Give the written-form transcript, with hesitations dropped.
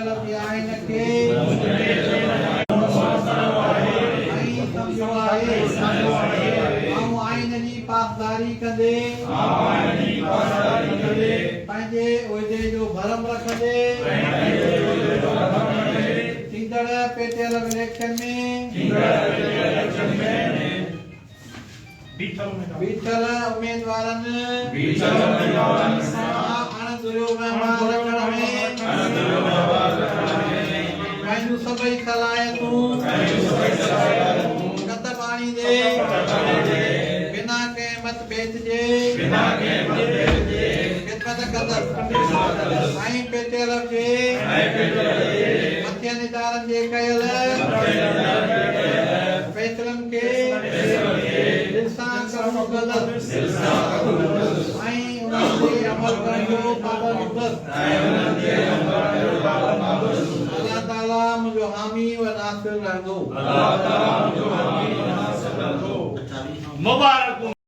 तरफ आइन के आइन जी पासदारी कंदे पंहिंजे उहिदे जो भरम रखंदे थींदड़ पेटियल इलेक्शन में बीठल उम्मीदवारनि पंहिंजूं सभई सलाहियतूं कत पाणी दे बिना कंहिं मतभेद जे ख़िदमत कंदसि ऐं पेटियल जे मथियनि इदारनि जे कयल फैसलनि खे दिलि सां क़बूल कंदसि ऐं उन्हनि ते अमल करण जो पाबंद हूंदसि। अल्लाह ताला मुंहिंजो हामी व नासिर रहंदो। मुबारक।